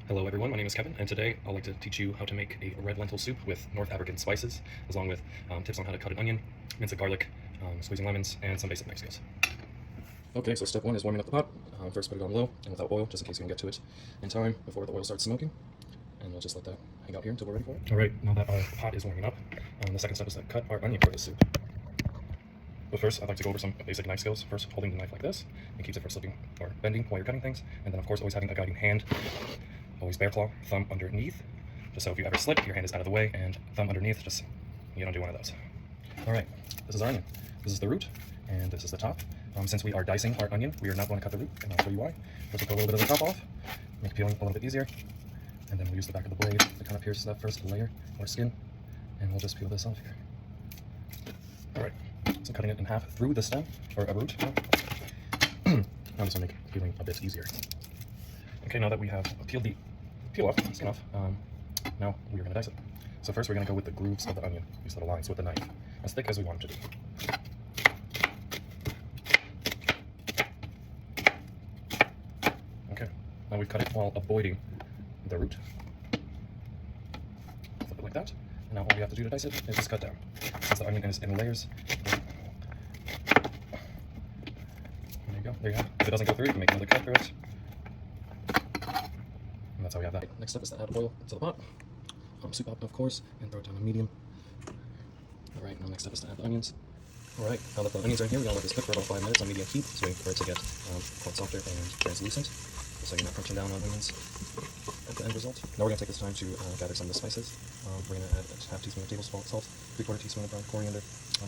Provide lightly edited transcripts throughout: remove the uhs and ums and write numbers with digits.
Hello everyone, my name is Kevin, and today I'd like to teach you how to make a red lentil soup with North African spices, along with tips on how to cut an onion, mince a garlic, squeezing lemons, and some basic knife skills. Okay, so step one is warming up the pot. First put it on low and without oil, just in case you can get to it in time before the oil starts smoking. And we'll just let that hang out here until we're ready for it. Alright, now that our pot is warming up, the second step is to cut our onion for the soup. But first, I'd like to go over some basic knife skills. First, holding the knife like this, it keeps it from slipping or bending while you're cutting things. And then of course, always having a guiding hand. Always bear claw, thumb underneath, just so if you ever slip, your hand is out of the way, and thumb underneath, just you don't do one of those. Alright, this is our onion. This is the root, and this is the top. Since we are dicing our onion, we are not going to cut the root, and I'll show you why. First, we'll cut a little bit of the top off, make peeling a little bit easier, and then we'll use the back of the blade to kind of pierce that first layer or skin, and we'll just peel this off here. Alright, so cutting it in half through the stem, or a root. Now this will make peeling a bit easier. Okay, now that we have peeled the peel off, skin off, now we're going to dice it. So first we're going to go with the grooves of the onion, these little lines with the knife, as thick as we want it to be. Okay, now we've cut it while avoiding the root. Flip it like that, and now all we have to do to dice it is just cut down. Since the onion is in layers, there you go, there you have it. If it doesn't go through, you can make another cut through it. And that's how we have that. Next step is to add oil to the pot. Soup pot, of course, and throw it down on medium. Alright, now next step is to add the onions. Alright, now that the onions are in here, we're going to let this cook for about 5 minutes on medium heat, so wait for it to get quite softer and translucent, so you're not crunching down on onions at the end result. Now we're going to take this time to gather some of the spices. We're going to add a half teaspoon of table salt, 3/4 teaspoon of ground coriander,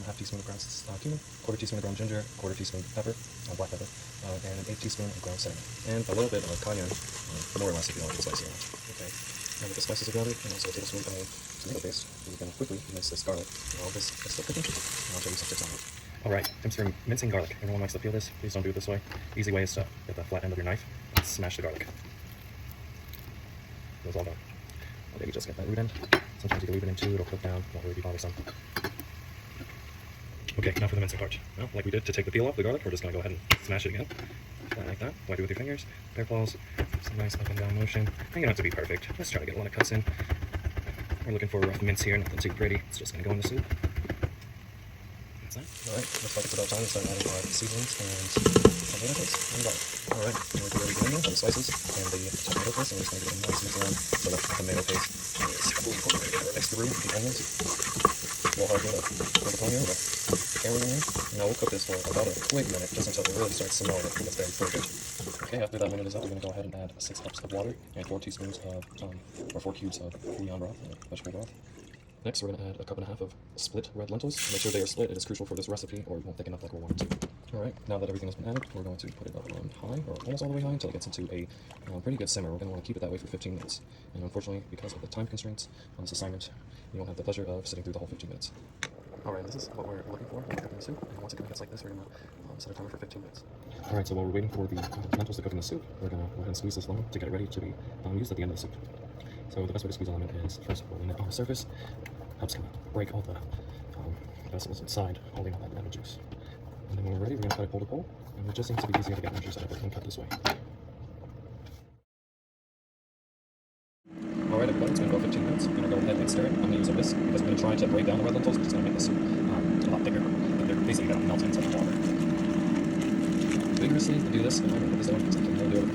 half teaspoon of ground cumin, 1/4 teaspoon of ground ginger, 1/4 teaspoon of pepper, black pepper, and an 1/8 teaspoon of ground cinnamon, and a little bit of cayenne, more or less if you want it spicy or not. Okay, now that the spices are gathered, and also a tablespoon of tomato paste, we can quickly mince this garlic. While this is still cooking, I'll show you some tips on it. Alright, tips for mincing garlic. Everyone likes to peel this. Please don't do it this way. The easy way is to get the flat end of your knife and smash the garlic. That's all done. Okay, you just get that root end. Sometimes you can leave it in too, it'll cook down, won't really be bothersome. Okay, now for the mincing part. Well, like we did to take the peel off the garlic, we're just going to go ahead and smash it again. Like that. Wipe it with your fingers. Bear claws. Some nice up and down motion. And you don't have to be perfect. Let's try to get a lot of cuts in. We're looking for a rough mince here, nothing too pretty. It's just going to go in the soup. That's it. Alright, looks like it's about time to start adding our seasonings and tomato paste and garlic. Alright, we're ready to go in the spices and the tomato paste, and we're just going to give it a nice mix around so that the tomato paste is fully incorporated or mixed through the onions. A little hard here to put here, but carry in here. Now we'll cook this for about a quick minute, just until it really starts smelling it. That's very good. Okay, after that minute is up, we're going to go ahead and add 6 cups of water and 4 teaspoons of, or 4 cubes of bouillon broth, vegetable broth. Next, we're going to add 1.5 cups of split red lentils. Make sure they are split. It is crucial for this recipe, or it won't thicken up like we're wanting to. Alright, now that everything has been added, we're going to put it up on high, or almost all the way high, until it gets into a pretty good simmer. We're going to want to keep it that way for 15 minutes. And unfortunately, because of the time constraints on this assignment, you won't have the pleasure of sitting through the whole 15 minutes. Alright, this is what we're looking for when we're cooking the soup, and once it gets like this, we're going to set a timer for 15 minutes. Alright, so while we're waiting for the lentils to cook in the soup, we're going to go ahead and squeeze this lemon to get it ready to be used at the end of the soup. So the best way to squeeze a lemon is first rolling it on the surface, helps kind of break all the vessels inside, holding all that lemon juice. And then when we're ready, we're going to cut it pole to pole, and it just seems to be easier to get lemon juice out of it when cut this way. Alright everybody, it's been about 15 minutes. I'm going to go ahead and stir it. I'm going to use a whisk because we're going to try to break down the red lentils, which is going to make the soup a lot thicker. But they're basically going to melt into the water. Vigorously do this, and I'm going to put this down because I can never do it.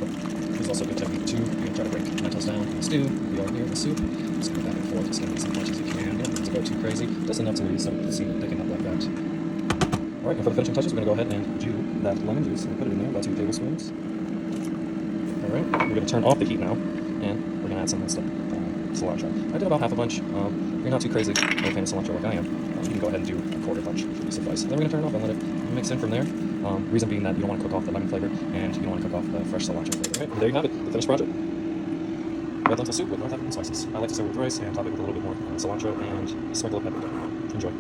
This is also a good technique too. You can try to break lentils down in the stew. We are here in the soup. Just go back and forth, just going to make as much as you can. You don't need to go too crazy. Just enough to really start to see it thicking up like that. Alright, and for the finishing touches, we're going to go ahead and do that lemon juice and put it in there, about 2 tablespoons. Alright, we're going to turn off the heat now, and we're going to add some minced cilantro. I did about half a bunch. If you're not too crazy or a fan of cilantro like I am, you can go ahead and do a 1/4 bunch should suffice. Then we're going to turn it off and let it mix in from there. Reason being that you don't want to cook off the lemon flavor, and you don't want to cook off the fresh cilantro flavor. Alright, there you have it, the finished project. Red lentil soup with North African spices. I like to serve it with rice and top it with a little bit more cilantro and a sprinkle of pepper. Enjoy.